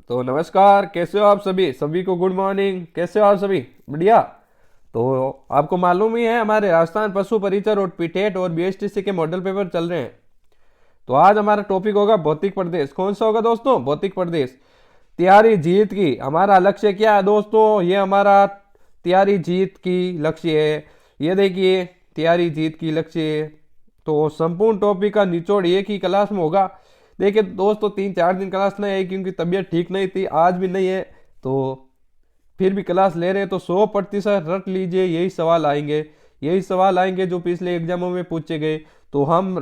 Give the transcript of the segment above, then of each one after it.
तो नमस्कार, कैसे हो आप सभी? सभी को गुड मॉर्निंग। कैसे हो आप सभी? बढ़िया। तो आपको मालूम ही है, हमारे राजस्थान पशु परिचर और पीटेट और बीएसटीसी के मॉडल पेपर चल रहे हैं। तो आज हमारा टॉपिक होगा भौतिक प्रदेश। कौन सा होगा दोस्तों? भौतिक प्रदेश। तैयारी जीत की। हमारा लक्ष्य क्या है दोस्तों? ये हमारा तैयारी जीत की लक्ष्य है। ये देखिए, तैयारी जीत की लक्ष्य है। तो संपूर्ण टॉपिक का निचोड़ एक ही क्लास में होगा। देखिए दोस्तों, 3-4 दिन क्लास नहीं आई क्योंकि तबीयत ठीक नहीं थी, आज भी नहीं है। तो फिर भी क्लास ले रहे हैं, तो 100% रट लीजिए, यही सवाल आएंगे। यही सवाल आएंगे जो पिछले एग्जामों में पूछे गए। तो हम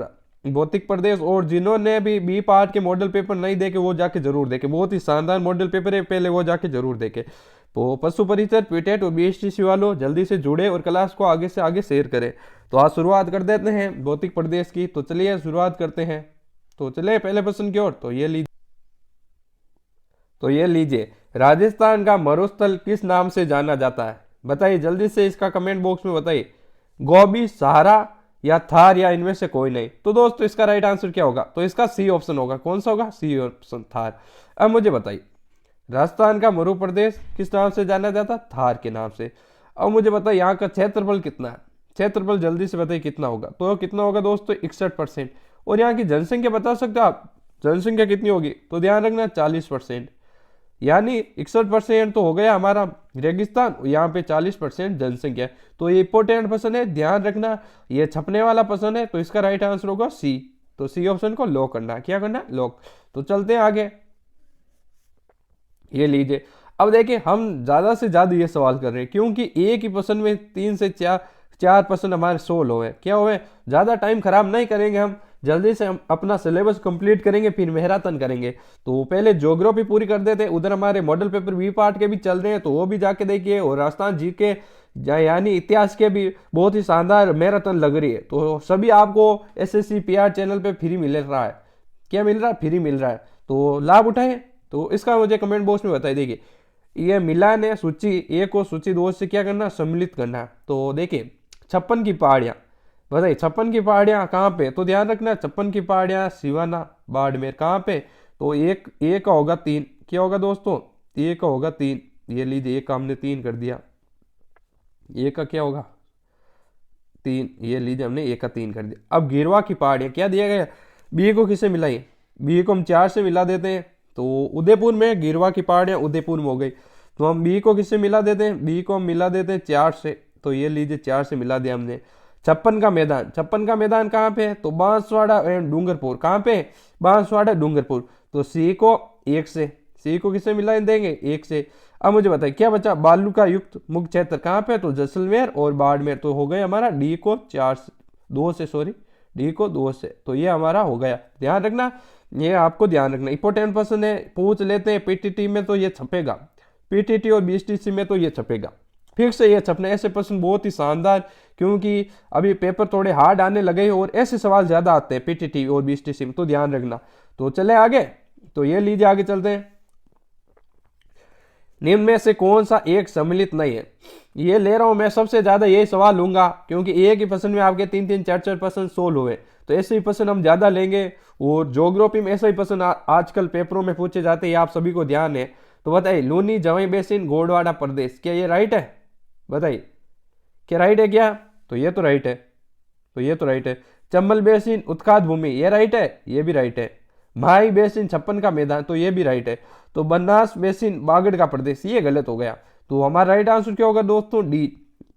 भौतिक प्रदेश, और जिन्होंने भी बी पार्ट के मॉडल पेपर नहीं देखे वो जाके जरूर देखे, बहुत ही शानदार मॉडल पेपर है, पहले वो जाके जरूर देखे। तो पशु परिचर, पीटेट और बीएसटीसी वालों जल्दी से जुड़े और क्लास को आगे से आगे शेयर करें। तो आज शुरुआत कर देते हैं भौतिक प्रदेश की। तो चलिए शुरुआत करते हैं। तो चलिए पहले प्रश्न की ओर। तो ये लीजिए, राजस्थान का मरुस्थल किस नाम से जाना जाता है? बताइए जल्दी से, इसका कमेंट बॉक्स में बताइए। गोबी, सहारा या थार, या इनमें से कोई नहीं। तो दोस्तों इसका राइट आंसर क्या होगा? तो इसका सी ऑप्शन होगा। कौन सा होगा? C option, Thar. अब मुझे बताइए, राजस्थान का मरु प्रदेश किस नाम से जाना जाता है? थार के नाम से। अब मुझे बताइए, यहाँ का क्षेत्रफल कितना है? क्षेत्रफल जल्दी से बताइए कितना होगा? तो कितना होगा दोस्तों? 61%। और यहाँ की जनसंख्या बता सकते हो आप? जनसंख्या कितनी होगी? तो ध्यान रखना, 40%। यानी 61% तो हो गया हमारा रेगिस्तान, यहाँ पे 40% जनसंख्या है। तो ये इंपॉर्टेंट प्रश्न है, ध्यान रखना। ये छपने वाला प्रश्न है, तो इसका राइट आंसर होगा सी। तो सी ऑप्शन को लॉक करना है। क्या करना है? लॉक। तो चलते हैं आगे। ये लीजिए, अब देखिए, हम ज्यादा से ज्यादा ये सवाल कर रहे हैं क्योंकि एक ही प्रश्न में 3 से 4 प्रश्न हमारे सोल्व हुए। क्या हुए? ज्यादा टाइम खराब नहीं करेंगे, हम जल्दी से हम अपना सिलेबस कंप्लीट करेंगे, फिर मैराथन करेंगे। तो पहले ज्योग्राफी पूरी कर देते हैं। उधर हमारे मॉडल पेपर बी पार्ट के भी चल रहे हैं, तो वो भी जाके देखिए। और राजस्थान जी के यानी इतिहास के भी बहुत ही शानदार मैराथन लग रही है। तो सभी आपको एसएससी पीआर चैनल पे फ्री मिल रहा है। क्या मिल रहा है? फ्री मिल रहा है। तो लाभ उठाएं। तो इसका मुझे कमेंट बॉक्स में बताइए। देखिए, ये मिलान है, सूची 1 और सूची 2 से क्या करना? सम्मिलित करना है। तो देखिए, 56 की पहाड़ियाँ। बताइए 56 की पहाड़ियाँ कहाँ पे? तो ध्यान रखना, 56 की पहाड़ियाँ सिवाना, बाड़मेर। कहाँ पे? तो एक एक का होगा 3। क्या होगा दोस्तों? एक का होगा 3। ये लीजिए, एक का हमने 3 कर दिया। एक का क्या होगा? 3। ये लीजिए, हमने एक का 3 कर दिया। अब गिरवा की पहाड़ियाँ क्या दिया गया? बी को किसे मिलाई? बी को हम 4 से मिला देते हैं। तो उदयपुर में गिरवा की पहाड़ियाँ उदयपुर में हो गई। तो हम बी को किससे मिला देते हैं? बी को हम मिला देते हैं 4 से। तो ये लीजिए, 4 से मिला दिया हमने। 56 का मैदान, 56 का मैदान कहाँ पे है? तो बांसवाड़ा एंड डूंगरपुर। कहाँ पे? बांसवाड़ा डूंगरपुर। तो सी को 1 से, सी को किससे मिला देंगे? 1 से। अब मुझे बताइए क्या बचा? बालू का युक्त मुख्य क्षेत्र कहाँ पे? तो जैसलमेर और बाड़मेर। तो हो गए हमारा डी को 4 से, 2 से, सॉरी, डी को 2 से। तो ये हमारा हो गया। ध्यान रखना, ये आपको ध्यान रखना, इंपॉर्टेंट प्रश्न है, पूछ लेते हैं। पीटीटी में तो ये छपेगा, पीटीटी और बीएसटीसी में तो ये छपेगा, फिर से ये छपना। ऐसे प्रश्न बहुत ही शानदार, क्योंकि अभी पेपर थोड़े हार्ड आने लगे हैं और ऐसे सवाल ज्यादा आते हैं पीटीटी और बीएसटीसी में, तो ध्यान रखना। तो चले आगे। तो ये लीजिए, आगे चलते हैं। निम्न में से कौन सा एक सम्मिलित नहीं है? ये ले रहा हूं मैं, सबसे ज्यादा यही सवाल लूंगा क्योंकि एक ही प्रश्न में आपके 3-3, 4-4 प्रश्न सोल्व हुए। तो ऐसे ही प्रश्न हम ज्यादा लेंगे। और ज्योग्राफी में ऐसा ही प्रश्न आजकल पेपरों में पूछे जाते हैं, आप सभी को ध्यान है। तो बताइए, लूनी, जवाई बेसिन, गोंडवाना प्रदेश, क्या ये राइट है? बताइए, क्या राइट है क्या? तो ये तो राइट है। तो ये तो राइट है। चंबल बेसिन, उत्खाद भूमि, ये राइट है? ये भी राइट है। भाई बेसिन, 56 का मैदान, तो ये भी राइट है। तो बनास बेसिन, बागड़ का प्रदेश, ये गलत हो गया। तो हमारा राइट आंसर क्या होगा दोस्तों? डी।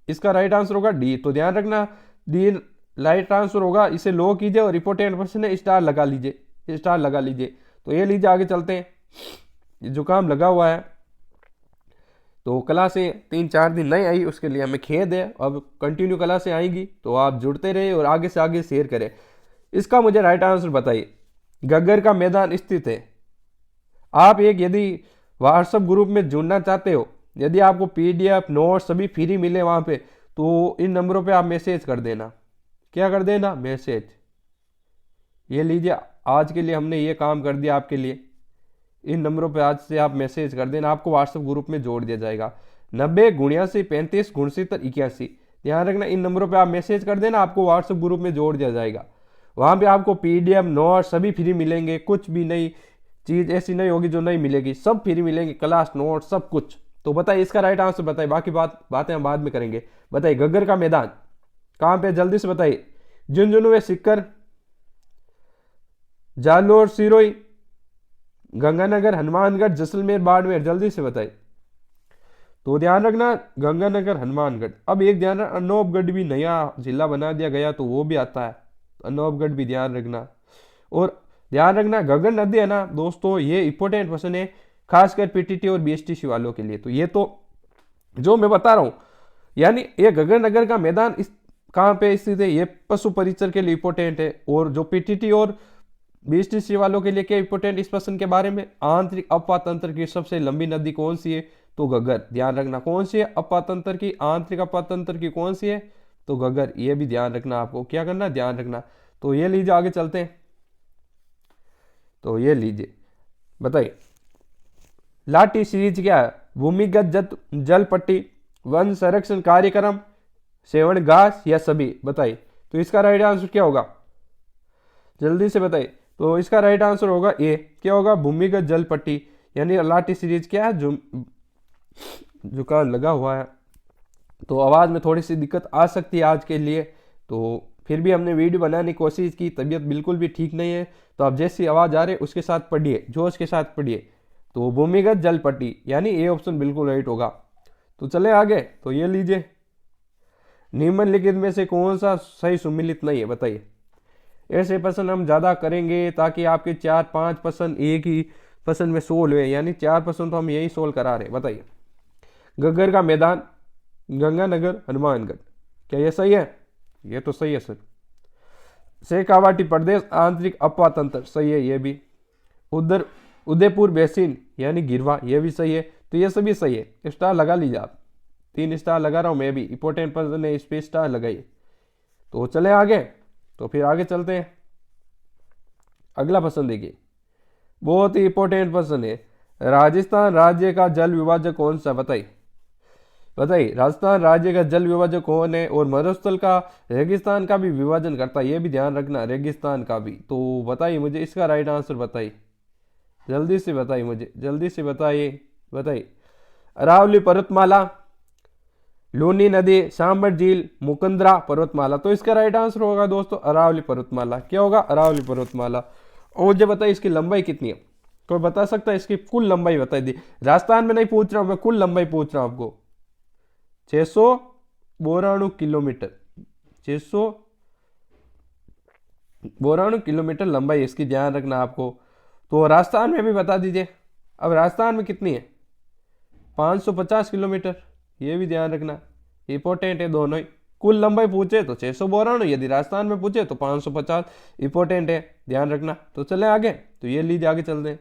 इसका राइट आंसर होगा डी। तो ध्यान रखना, डी राइट आंसर होगा। इसे लो कीजिए और इंपॉर्टेंट क्वेश्चन है, स्टार लगा लीजिए, स्टार लगा लीजिए। तो ये लीजिए, आगे चलते हैं। जुकाम लगा हुआ है, तो क्लासें 3-4 दिन नहीं आई, उसके लिए हमें खेद है। अब कंटिन्यू क्लासें आएंगी, तो आप जुड़ते रहे और आगे से आगे शेयर करें। इसका मुझे राइट आंसर बताइए। गग्गर का मैदान स्थित है। आप एक यदि व्हाट्सएप ग्रुप में जुड़ना चाहते हो, यदि आपको पीडीएफ नोट सभी फ्री मिले वहां पे, तो इन नंबरों पे आप मैसेज कर देना। क्या कर देना? मैसेज। ये लीजिए, आज के लिए हमने ये काम कर दिया आपके लिए। इन नंबरों पे आज से आप मैसेज कर देना, आपको व्हाट्सएप ग्रुप में जोड़ दिया जाएगा। 90 × 87 35 × 81। ध्यान रखना, इन नंबरों पे आप मैसेज कर देना, आपको व्हाट्सएप ग्रुप में जोड़ दिया जाएगा। वहां पे आपको पीडीएफ नोट सभी फ्री मिलेंगे, कुछ भी नहीं, चीज ऐसी नहीं होगी जो नहीं मिलेगी, सब फ्री मिलेंगे, क्लास नोट सब कुछ। तो बताइए इसका राइट आंसर बताइए, बाकी बातें हम बाद में करेंगे। बताइए घग्गर का मैदान कहाँ पे, जल्दी से बताइए। झुंझुनू, सीकर, जालोर, सिरोही, गंगानगर, हनुमानगढ़, जैसलमेर, बाड़मेर, जल्दी से बताइए। तो ध्यान रखना गंगानगर, हनुमानगढ़। अब एक ध्यान रखना, अनूपगढ़ भी नया जिला बना दिया गया तो वो भी आता है, अनूपगढ़ भी ध्यान रखना। और ध्यान रखना घग्गर नदी है ना दोस्तों, ये इंपॉर्टेंट क्वेश्चन है खासकर पीटीटी और बीएसटीसी वालों के लिए। तो ये तो जो मैं बता रहा हूँ, यानी ये घग्गर नगर का मैदान इस कहाँ पे स्थित है, ये पशु परिचर के लिए इंपॉर्टेंट है। और जो पीटीटी और बीएसटीसी वालों के लिए क्या इंपॉर्टेंट इस प्रश्न के बारे में, आंतरिक अपवा तंत्र की सबसे लंबी नदी कौन सी है, तो घग्गर। ध्यान रखना कौन सी है, अपवा तंत्र की, आंतरिक अपवा तंत्र की कौन सी है, तो घग्गर। ये भी ध्यान रखना, आपको क्या करना, ध्यान रखना। तो ये लीजिए आगे चलते हैं। तो ये लीजिए बताइए लाठी सीरीज क्या है, भूमिगत जल पट्टी, वन संरक्षण कार्यक्रम, सेवन घास या सभी, बताइए। तो इसका राइट आंसर क्या होगा, जल्दी से बताइए। तो इसका राइट आंसर होगा ए, क्या होगा, भूमिगत जल पट्टी। यानी लाठी सीरीज क्या है, जुकाम लगा हुआ है तो आवाज में थोड़ी सी दिक्कत आ सकती है आज के लिए, तो फिर भी हमने वीडियो बनाने की कोशिश की, तबीयत बिल्कुल भी ठीक नहीं है। तो आप जैसी आवाज आ रही है उसके साथ पढ़िए, जोश के साथ पढ़िए। तो भूमिगत जल पट्टी यानी ए ऑप्शन बिल्कुल राइट होगा। तो चले आगे। तो ये लीजिए, निम्नलिखित में से कौन सा सही सुमिलित नहीं है, बताइए। ऐसे प्रश्न हम ज़्यादा करेंगे ताकि आपके 4-5 प्रश्न एक ही प्रश्न में सोल्व हुए, यानी 4 प्रश्न तो हम यही सोल्व करा रहे हैं। बताइए घग्गर का मैदान, गंगानगर, हनुमानगढ़, क्या ये सही है, ये तो सही है सर। शेखावाटी प्रदेश, आंतरिक अपवा तंत्र, सही है ये भी। उधर उदयपुर बेसिन यानी गिरवा, ये भी सही है। तो ये सभी सही है, स्टार लगा लीजिए आप, 3 स्टार लगा रहा हूँ मैं भी, इंपॉर्टेंट प्रश्न है, इस पे स्टार लगाइए। तो चले आगे। तो फिर आगे चलते हैं, अगला प्रश्न देखिए, बहुत ही इंपॉर्टेंट प्रश्न है। राजस्थान राज्य का जल विभाजक कौन सा, बताइए। बताइए राजस्थान राज्य का जल विभाजक कौन है, और मरुस्थल का रेगिस्तान का भी विभाजन करता है, ये भी ध्यान रखना, रेगिस्तान का भी। तो बताइए मुझे इसका राइट आंसर बताइए, जल्दी से बताइए मुझे, जल्दी से बताइए। बताइए अरावली पर्वतमाला, लूनी नदी, सांबर झील, मुकंदरा पर्वतमाला। तो इसका राइट आंसर होगा दोस्तों अरावली पर्वतमाला। क्या होगा, अरावली पर्वतमाला। और मुझे बताइए इसकी लंबाई कितनी है, कोई बता सकता है इसकी कुल लंबाई, बताई दी। राजस्थान में नहीं पूछ रहा हूं मैं, कुल लंबाई पूछ रहा हूं आपको। 692 किलोमीटर, 692 किलोमीटर लंबाई इसकी, ध्यान रखना आपको। तो राजस्थान में भी बता दीजिए। अब राजस्थान में कितनी है, 550 किलोमीटर, ये भी ध्यान रखना, इंपॉर्टेंट है दोनों ही। कुल लंबाई पूछे तो 692, यदि राजस्थान में पूछे तो 550, इंपॉर्टेंट है, ध्यान रखना। तो चले आगे। तो ये लीजिए आगे चलते हैं,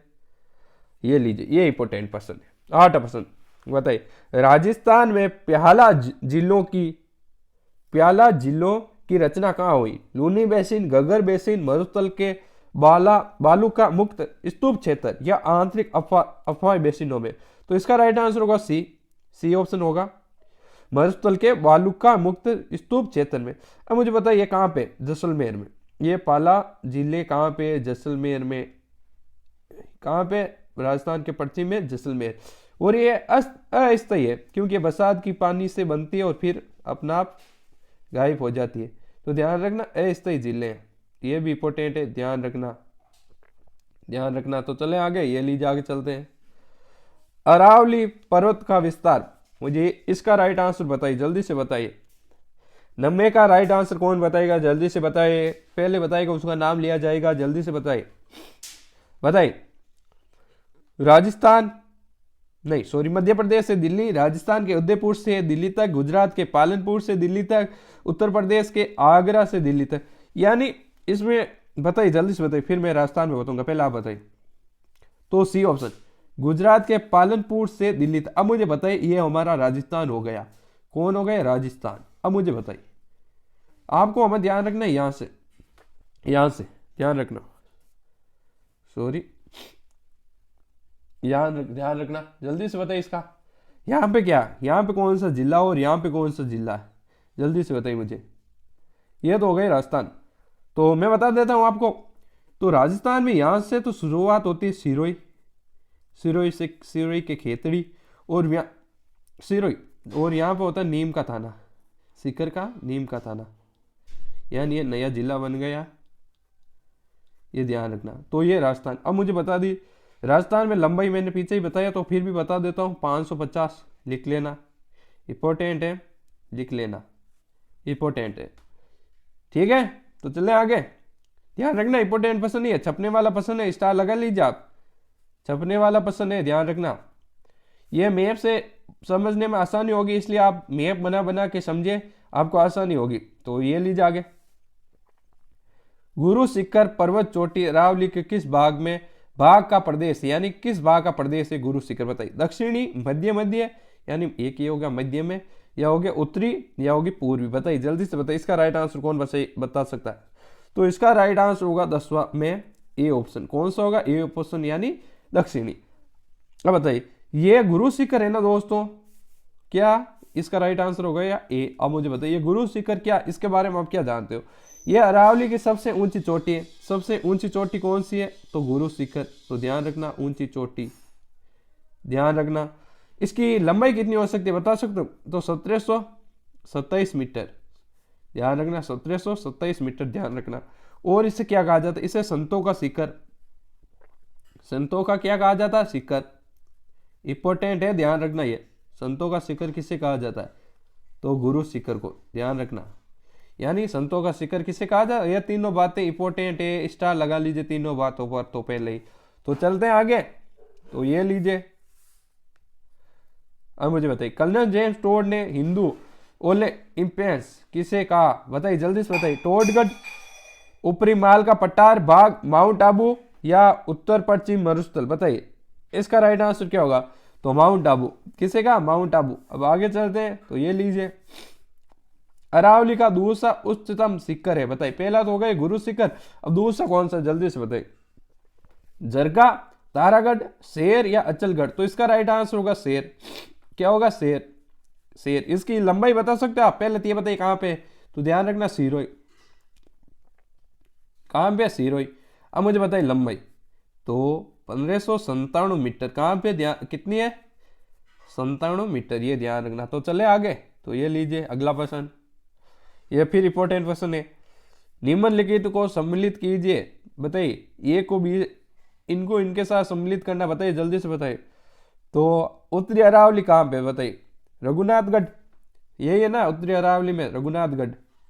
ये लीजिए, ये इंपॉर्टेंट पर्सन है, 8 पर्सन। बताइए राजस्थान में प्याला जिलों की रचना कहाँ हुई, लूनी बेसिन, घग्गर बेसिन, मरुस्थल के बालू का मुक्त स्तूप क्षेत्र, या आंतरिक अफवाह बेसिनों में। तो इसका राइट आंसर होगा सी ऑप्शन होगा, मरुस्थल के बालू का मुक्त स्तूप क्षेत्र में। अब मुझे बताइए ये कहाँ पे, जैसलमेर में। ये पाला जिले कहाँ पे, जैसलमेर में, कहाँ पे, राजस्थान के पश्चिम में जैसलमेर। और ये अस्थायी है क्योंकि बरसात की पानी से बनती है और फिर अपना आप गायब हो जाती है। तो ध्यान रखना अस्थायी जिले हैं, ये भी इंपॉर्टेंट है, ध्यान रखना, ध्यान रखना। तो चले आगे, ये लीजिए आगे चलते हैं। अरावली पर्वत का विस्तार, मुझे इसका राइट आंसर बताइए, जल्दी से बताइए। 90 का राइट आंसर कौन बताएगा, जल्दी से बताइए, पहले बताएगा उसका नाम लिया जाएगा, जल्दी से बताइए। बताइए राजस्थान नहीं सॉरी मध्य प्रदेश से दिल्ली, राजस्थान के उदयपुर से दिल्ली तक, गुजरात के पालनपुर से दिल्ली तक, उत्तर प्रदेश के आगरा से दिल्ली तक। यानी इसमें बताइए, जल्दी से बताइए, फिर मैं राजस्थान में बताऊंगा, पहले आप बताइए। तो सी ऑप्शन, गुजरात के पालनपुर से दिल्ली तक। अब मुझे बताइए ये हमारा राजस्थान हो गया, कौन हो गया, राजस्थान। अब मुझे बताइए, आपको हमें ध्यान रखना है, यहां से ध्यान रखना, सॉरी ध्यान रखना, जल्दी से बताइए इसका। यहाँ पे क्या, यहाँ पे कौन सा जिला और यहाँ पे कौन सा जिला है, जल्दी से बताइए मुझे। ये तो हो गई राजस्थान। तो मैं बता देता हूँ आपको, तो राजस्थान में यहाँ से तो शुरुआत होती है सिरोही, सिरोही से सिरोही के खेतड़ी, और यहाँ सिरोही, और यहाँ पर होता है नीम का थाना, सीकर का नीम का थाना, यानी ये नया जिला बन गया, ये ध्यान रखना। तो ये राजस्थान। अब मुझे बता दी राजस्थान में लंबाई मैंने पीछे ही बताया, तो फिर भी बता देता हूँ 550 लिख लेना, इंपॉर्टेंट है, लिख लेना, इंपॉर्टेंट है। ठीक है, तो चले आगे। ध्यान रखना इंपॉर्टेंट पसंद नहीं है, छपने वाला पसंद है, स्टार लगा लीजिए आप, छपने वाला पसंद है, ध्यान रखना। ये मैप से समझने में आसानी होगी, इसलिए आप मैप बना बना के समझे, आपको आसानी होगी। तो ये लीजिए आगे। गुरु शिखर पर्वत चोटी अरावली के किस भाग में, भाग का प्रदेश, यानी किस भाग का प्रदेश है गुरु शिखर, बताइए। दक्षिणी, मध्य, मध्य, यानी एक ये हो गया मध्य में, या हो गया उत्तरी, या होगी पूर्वी, बताइए जल्दी से बताइए। इसका राइट आंसर कौन बता सकता है? तो इसका राइट आंसर होगा 10वां में ए ऑप्शन। कौन सा होगा? ए ऑप्शन, यानी दक्षिणी। अब बताइए, ये गुरु शिखर है ना दोस्तों, क्या इसका राइट आंसर होगा या ए? अब मुझे बताइए गुरु शिखर क्या, इसके बारे में आप क्या जानते हो? ये अरावली की सबसे ऊंची चोटी है। सबसे ऊंची चोटी कौन सी है? तो गुरु शिखर। तो ध्यान रखना, ऊंची चोटी, ध्यान रखना। इसकी लंबाई कितनी हो सकती है बता सकते हो? तो 1727 मीटर, ध्यान रखना, 1727 मीटर, ध्यान रखना। और इसे क्या कहा जाता है? इसे संतों का शिखर, संतों का क्या कहा जाता है? शिखर। इंपॉर्टेंट है, ध्यान रखना। ये संतों का शिखर किसे कहा जाता है? तो गुरु शिखर को, ध्यान रखना। यानी संतों का शिखर किसे कहा जाए? ये तीनों बातें इंपॉर्टेंट है, स्टार लगा लीजिए तीनों बातों पर तो पहले ही। तो चलते हैं आगे, तो ये लीजिए। अब मुझे बताइए, कर्नल जेम्स टोड ने हिंदू ओलिंपियंस किसे कहा? बताइए जल्दी से बताइए। टोडगढ़, ऊपरी माल का पठार, बाग, माउंट आबू, या उत्तर पश्चिम मरुस्थल, बताइए इसका राइट आंसर क्या होगा? तो माउंट आबू। किसे कहा? माउंट आबू। अब आगे चलते हैं, तो ये लीजिए। अरावली का दूसरा उच्चतम शिखर है, बताइए। पहला तो हो गया गुरु शिखर, अब दूसरा कौन सा, जल्दी से बताइए। जरगा, तारागढ़, शेर, या अचलगढ़? तो इसका राइट आंसर होगा शेर। क्या होगा? शेर, शेर। इसकी लंबाई बता सकते हो आप? पहले तो ये बताइए कहां पे, तो ध्यान रखना सिरोही, कहां पे? सिरोही। अब मुझे बताइए लंबाई, तो 1597 मीटर। कहां पे? ध्यान कितनी है? 97 मीटर, ये ध्यान रखना। तो चले आगे, तो ये लीजिए अगला प्रश्न। ये फिर इंपॉर्टेंट प्रश्न है। निम्नलिखित को सम्मिलित कीजिए, बताइए। ए को बी, इनको इनके साथ सम्मिलित करना, बताइए जल्दी से बताइए। तो उत्तरी अरावली कहाँ पे, बताइए। रघुनाथगढ़, यही है ना उत्तरी अरावली में, रघुनाथगढ़,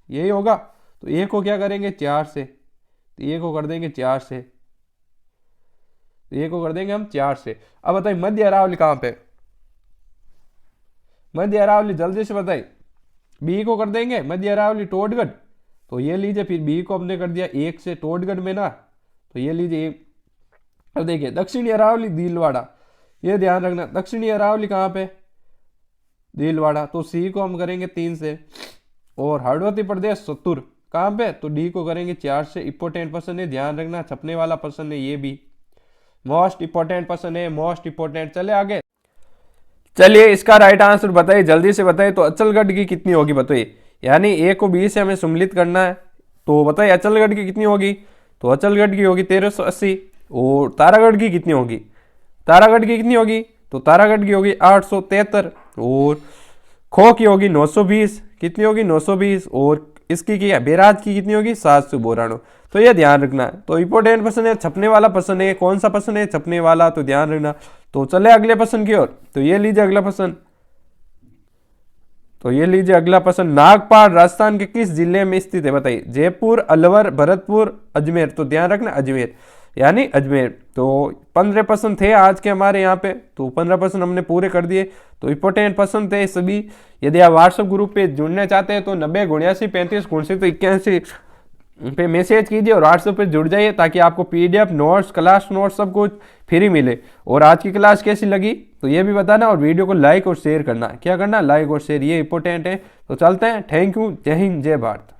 यही होगा। तो ए को क्या करेंगे? 4 से, तो ए को कर देंगे 4 से, तो ए को कर देंगे हम 4 से। अब बताइए मध्य अरावली कहाँ पे? मध्य अरावली जल्दी से बताइए। बी को कर देंगे मध्य अरावली टोडगढ़, तो ये लीजिए। फिर बी को हमने कर दिया 1 से टोडगढ़ में ना, तो ये लीजिए। अब देखिए दक्षिणी अरावली भीलवाड़ा, ये ध्यान रखना। दक्षिणी अरावली कहाँ पे? भीलवाड़ा। तो सी को हम करेंगे 3 से। और हरदोती प्रदेश सत्तूर कहाँ पे? तो डी को करेंगे 4 से। इंपॉर्टेंट पर्सन है, ध्यान रखना, छपने वाला पर्सन है, ये भी मोस्ट इंपॉर्टेंट पर्सन है, मोस्ट इंपॉर्टेंट। चले आगे, चलिए इसका राइट आंसर बताइए जल्दी से बताइए। तो अचलगढ़ की कितनी होगी बताइए, यानी ए को बी से हमें सम्मिलित करना है। तो बताइए अचलगढ़ की कितनी होगी? तो अचलगढ़ की होगी 1380। और तारागढ़ की कितनी होगी? तारागढ़ की कितनी होगी? तो तारागढ़ की होगी 873। और खो की होगी 920। कितनी होगी? 920। और इसकी क्या, बेराज की कितनी होगी? 792। तो ये ध्यान रखना है। तो इंपॉर्टेंट प्रश्न है, छपने वाला प्रश्न है। कौन सा प्रश्न है? छपने वाला, तो ध्यान रखना। तो चले अगले प्रश्न की ओर, तो ये लीजिए अगला प्रश्न। तो ये लीजिए अगला प्रश्न। नागपाल राजस्थान के किस जिले में स्थित है? बताइए। जयपुर, अलवर, भरतपुर, अजमेर? तो ध्यान रखना अजमेर, यानी अजमेर। तो 15 प्रश्न थे आज के हमारे यहाँ पे, तो 15 प्रश्न हमने पूरे कर दिए। तो इंपॉर्टेंट प्रश्न थे सभी। यदि आप व्हाट्सएप ग्रुप पे जुड़ना चाहते हैं तो 90 79 35 59 81 पे मैसेज कीजिए और व्हाट्सएप पे जुड़ जाइए, ताकि आपको PDF नोट्स, क्लास नोट्स सब कुछ फ्री मिले। और आज की क्लास कैसी लगी तो ये भी बताना, और वीडियो को लाइक और शेयर करना। क्या करना? लाइक और शेयर, ये इंपॉर्टेंट है। तो चलते हैं। Thank you. जय हिंद, जय भारत।